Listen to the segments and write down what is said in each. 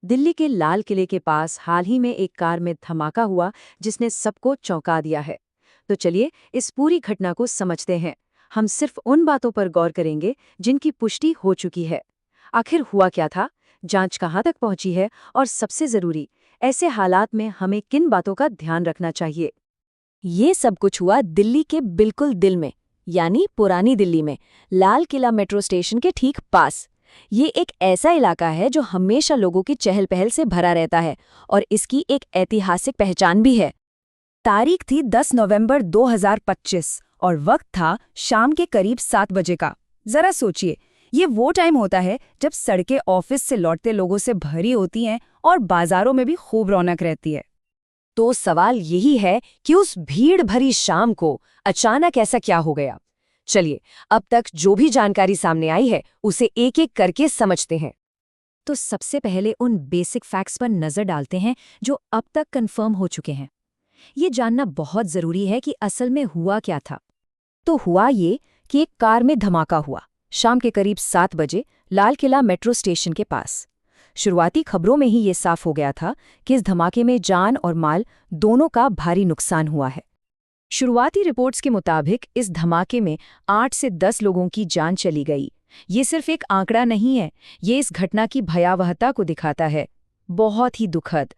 दिल्ली के लाल किले के पास हाल ही में एक कार में धमाका हुआ जिसने सबको चौंका दिया है। तो चलिए इस पूरी घटना को समझते हैं। हम सिर्फ उन बातों पर गौर करेंगे जिनकी पुष्टि हो चुकी है। आखिर हुआ क्या था, जांच कहां तक पहुंची है और सबसे जरूरी, ऐसे हालात में हमें किन बातों का ध्यान रखना चाहिए। ये सब कुछ हुआ दिल्ली के बिल्कुल दिल में, यानी पुरानी दिल्ली में, लाल किला मेट्रो स्टेशन के ठीक पास। ये एक ऐसा इलाका है जो हमेशा लोगों की चहल पहल से भरा रहता है और इसकी एक ऐतिहासिक पहचान भी है। तारीख थी 10 नवंबर 2025 और वक्त था शाम के करीब 7 बजे का। जरा सोचिए, ये वो टाइम होता है जब सड़कें ऑफिस से लौटते लोगों से भरी होती हैं और बाजारों में भी खूब रौनक रहती है। तो सवाल यही है कि उस भीड़ भरी शाम को अचानक ऐसा क्या हो गया। चलिए अब तक जो भी जानकारी सामने आई है उसे एक एक करके समझते हैं। तो सबसे पहले उन बेसिक फैक्ट्स पर नजर डालते हैं जो अब तक कंफर्म हो चुके हैं। ये जानना बहुत जरूरी है कि असल में हुआ क्या था। तो हुआ ये कि एक कार में धमाका हुआ शाम के करीब 7 बजे लाल किला मेट्रो स्टेशन के पास। शुरुआती खबरों में ही ये साफ हो गया था कि इस धमाके में जान और माल दोनों का भारी नुकसान हुआ है। शुरुआती रिपोर्ट्स के मुताबिक इस धमाके में 8 से 10 लोगों की जान चली गई। ये सिर्फ एक आंकड़ा नहीं है, ये इस घटना की भयावहता को दिखाता है। बहुत ही दुखद।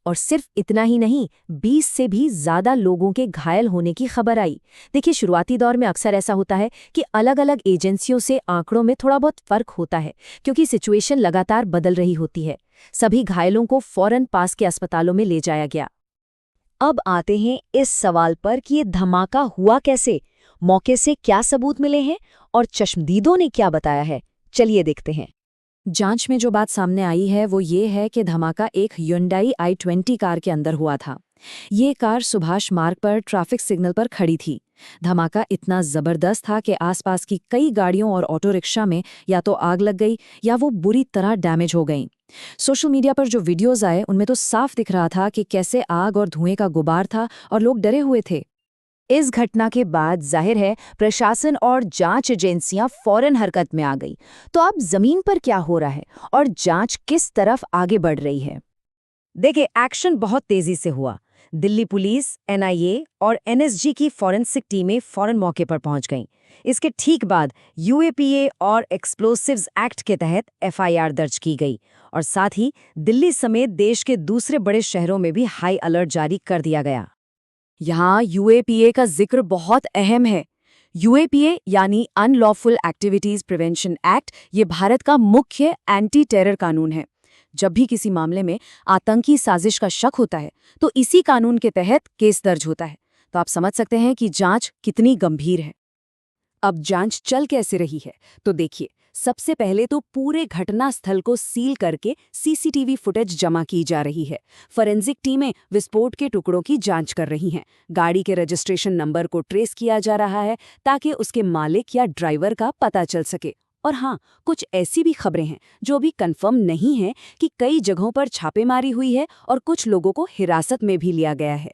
और सिर्फ इतना ही नहीं, 20 से भी ज्यादा लोगों के घायल होने की खबर आई। देखिए, शुरुआती दौर में अक्सर ऐसा होता है कि अलग अलग एजेंसियों से आंकड़ों में थोड़ा बहुत फर्क होता है, क्योंकि सिचुएशन लगातार बदल रही होती है। सभी घायलों को फौरन पास के अस्पतालों में ले जाया गया। अब आते हैं इस सवाल पर कि ये धमाका हुआ कैसे, मौके से क्या सबूत मिले हैं और चश्मदीदों ने क्या बताया है। चलिए देखते हैं। जांच में जो बात सामने आई है वो ये है कि धमाका एक Hyundai i20 कार के अंदर हुआ था। ये कार सुभाष मार्ग पर ट्रैफिक सिग्नल पर खड़ी थी। धमाका इतना जबरदस्त था कि आसपास की कई गाड़ियों और ऑटो रिक्शा में या तो आग लग गई या वो बुरी तरह डैमेज हो गईं। सोशल मीडिया पर जो वीडियोस आए उनमें तो साफ दिख रहा था कि कैसे आग और धुएं का गुबार था और लोग डरे हुए थे। इस घटना के बाद जाहिर है प्रशासन और जांच एजेंसियां फौरन हरकत में आ गई। तो अब जमीन पर क्या हो रहा है और जांच किस तरफ आगे बढ़ रही है। देखिए, एक्शन बहुत तेजी से हुआ। दिल्ली पुलिस, एनआईए और एनएसजी की फॉरेंसिक टीमें फौरन मौके पर पहुंच गईं। इसके ठीक बाद यूएपीए और एक्सप्लोसिव्स एक्ट के तहत एफआईआर दर्ज की गई और साथ ही दिल्ली समेत देश के दूसरे बड़े शहरों में भी हाई अलर्ट जारी कर दिया गया। यहाँ यूएपीए का जिक्र बहुत अहम है। यूएपीए यानी अनलॉफुल एक्टिविटीज प्रिवेंशन एक्ट, ये भारत का मुख्य एंटी टेरर कानून है। जब भी किसी मामले में आतंकी साजिश का शक होता है तो इसी कानून के तहत केस दर्ज होता है। तो आप समझ सकते हैं कि जांच कितनी गंभीर है। अब जांच चल कैसे रही है, तो देखिए, सबसे पहले तो पूरे घटना स्थल को सील करके सीसीटीवी फुटेज जमा की जा रही है। फॉरेंसिक टीमें विस्फोट के टुकड़ों की जांच कर रही हैं। गाड़ी के रजिस्ट्रेशन नंबर को ट्रेस किया जा रहा है ताकि उसके मालिक या ड्राइवर का पता चल सके। और हाँ, कुछ ऐसी भी खबरें हैं जो अभी कंफर्म नहीं है कि कई जगहों पर छापेमारी हुई है और कुछ लोगों को हिरासत में भी लिया गया है।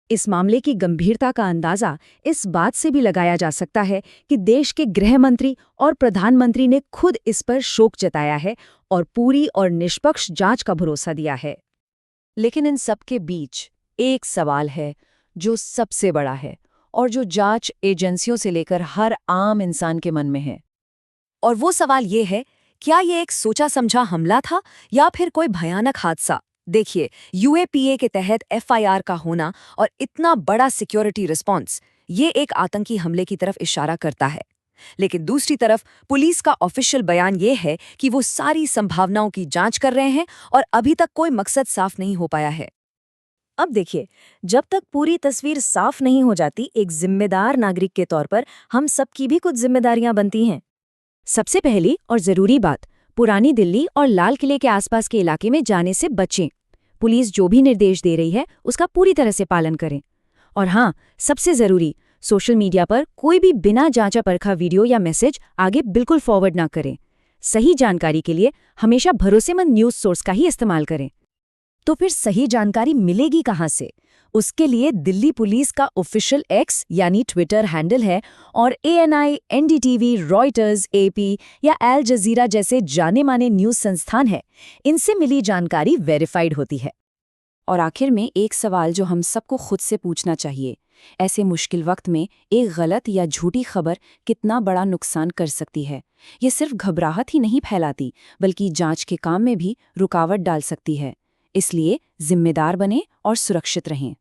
इस मामले की गंभीरता का अंदाजा इस बात से भी लगाया जा सकता है कि देश के गृह मंत्री और प्रधानमंत्री ने खुद इस पर शोक जताया है और पूरी और निष्पक्ष जांच का भरोसा दिया है। लेकिन इन सब के बीच एक सवाल है जो सबसे बड़ा है और जो जांच एजेंसियों से लेकर हर आम इंसान के मन में है। और वो सवाल ये है, क्या ये एक सोचा समझा हमला था या फिर कोई भयानक हादसा। देखिए, यूएपीए के तहत एफआईआर का होना और इतना बड़ा सिक्योरिटी रिस्पॉन्स, ये एक आतंकी हमले की तरफ इशारा करता है। लेकिन दूसरी तरफ पुलिस का ऑफिशियल बयान ये है कि वो सारी संभावनाओं की जांच कर रहे हैं और अभी तक कोई मकसद साफ नहीं हो पाया है। अब देखिए, जब तक पूरी तस्वीर साफ नहीं हो जाती, एक जिम्मेदार नागरिक के तौर पर हम सबकी भी कुछ जिम्मेदारियां बनती हैं। सबसे पहली और जरूरी बात, पुरानी दिल्ली और लाल किले के आसपास के इलाके में जाने से बचें। पुलिस जो भी निर्देश दे रही है उसका पूरी तरह से पालन करें। और हाँ, सबसे जरूरी, सोशल मीडिया पर कोई भी बिना जांचा परखा वीडियो या मैसेज आगे बिल्कुल फॉरवर्ड ना करें। सही जानकारी के लिए हमेशा भरोसेमंद न्यूज़ सोर्स का ही इस्तेमाल करें। तो फिर सही जानकारी मिलेगी कहाँ से? उसके लिए दिल्ली पुलिस का ऑफिशियल एक्स यानी ट्विटर हैंडल है और ANI, NDTV, रॉयटर्स, AP या अल जजीरा जैसे जाने-माने न्यूज़ संस्थान हैं। इनसे मिली जानकारी वेरीफाइड होती है। और आखिर में एक सवाल जो हम सबको खुद से पूछना चाहिए, ऐसे मुश्किल वक्त में एक गलत या झूठी खबर कितना बड़ा नुकसान कर सकती है। ये सिर्फ घबराहट ही नहीं फैलाती, बल्कि जांच के काम में भी रुकावट डाल सकती है। इसलिए जिम्मेदार बने और सुरक्षित रहें।